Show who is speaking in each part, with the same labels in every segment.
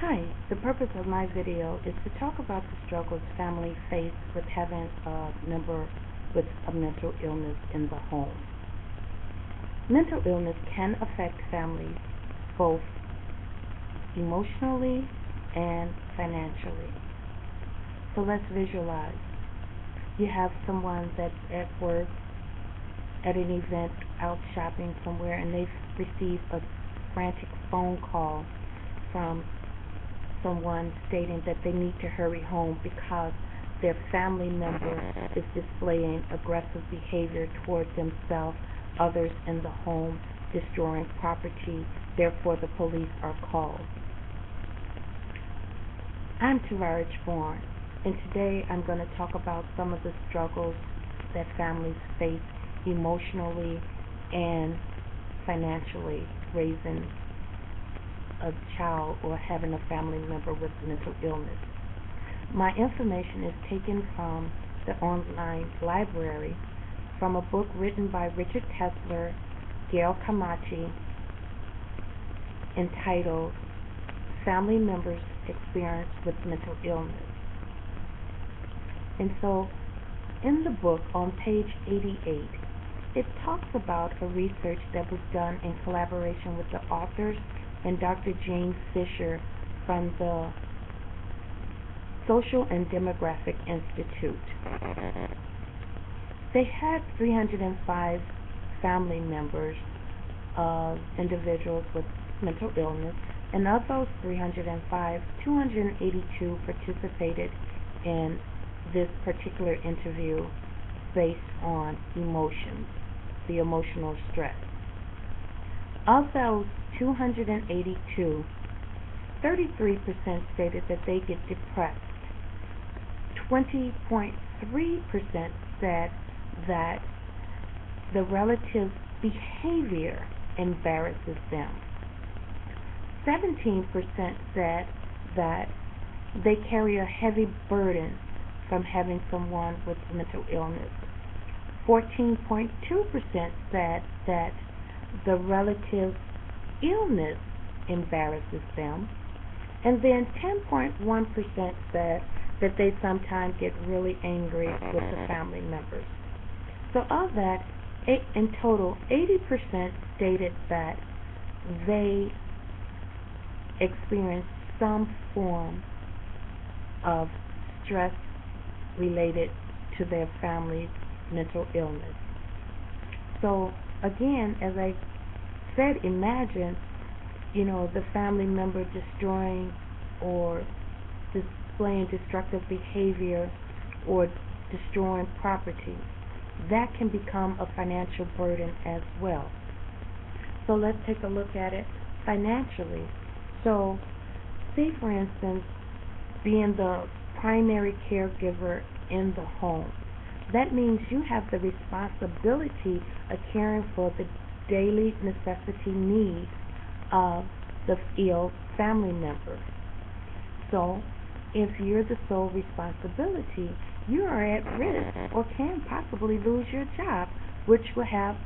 Speaker 1: Hi, the purpose of my video is to talk about the struggles families face with having a member with a mental illness in the home. Mental illness can affect families both emotionally and financially. So let's visualize. You have someone that's at work, at an event, out shopping somewhere, and they've received a frantic phone call from someone stating that they need to hurry home because their family member is displaying aggressive behavior towards themselves, others in the home, destroying property. Therefore, the police are called. I'm TBourne, and today I'm going to talk about some of the struggles that families face emotionally and financially raising a child or having a family member with mental illness. My information is taken from the online library from a book written by Richard Kessler, Gail Camachi, entitled Family Members' Experience with Mental Illness. And so in the book on page 88, it talks about a research that was done in collaboration with the authors and Dr. James Fisher from the Social and Demographic Institute. They had 305 family members of individuals with mental illness, and of those 305, 282 participated in this particular interview based on emotions, the emotional stress. Of those 282, 33% stated that they get depressed. 20.3% said that the relative's behavior embarrasses them. 17% said that they carry a heavy burden from having someone with mental illness. 14.2% said that the relative's illness embarrasses them, and then 10.1% said that they sometimes get really angry with the family members. So of that, in total, 80% stated that they experience some form of stress related to their family's mental illness. So again, as I said, imagine, the family member destroying or displaying destructive behavior or destroying property. That can become a financial burden as well. So let's take a look at it financially. So, say for instance, being the primary caregiver in the home. That means you have the responsibility of caring for the daily necessity needs of the ill family member. So, if you're the sole responsibility, you are at risk or can possibly lose your job, which will have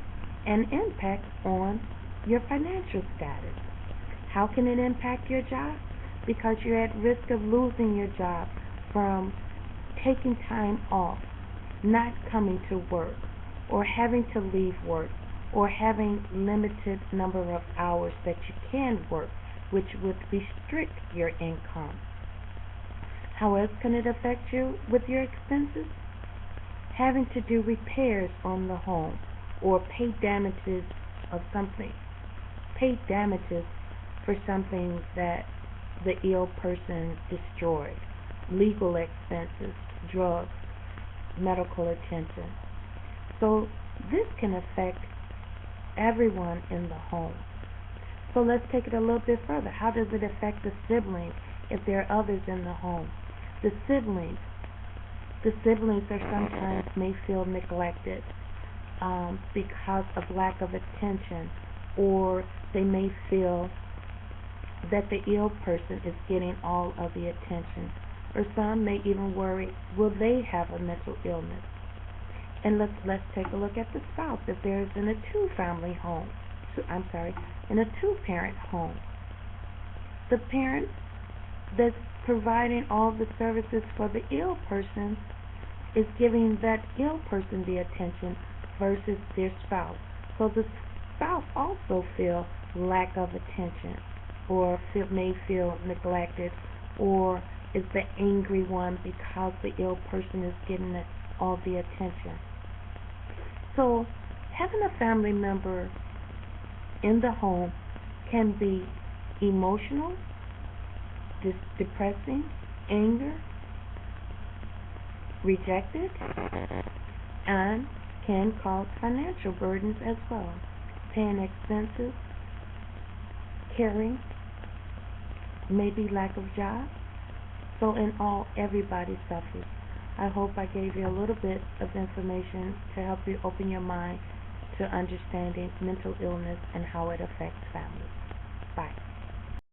Speaker 1: an impact on your financial status. How can it impact your job? Because you're at risk of losing your job from taking time off, not coming to work, or having to leave work, or having limited number of hours that you can work, which would restrict your income. How else can it affect you with your expenses? Having to do repairs on the home, or pay damages of something. Pay damages for something that the ill person destroyed. Legal expenses, drugs, medical attention. So this can affect everyone in the home. So let's take it a little bit further. How does it affect the siblings if there are others in the home? The siblings are sometimes may feel neglected because of lack of attention, or they may feel that the ill person is getting all of the attention, or some may even worry, will they have a mental illness? And let's take a look at the spouse. If there's in a two-parent home, the parents that's providing all the services for the ill person is giving that ill person the attention versus their spouse. So the spouse also feel lack of attention, or may feel neglected, or is the angry one because the ill person is getting all the attention. So having a family member in the home can be emotional, depressing, anger, rejected, and can cause financial burdens as well, paying expenses, caring, maybe lack of job. So in all, everybody suffers. I hope I gave you a little bit of information to help you open your mind to understanding mental illness and how it affects families.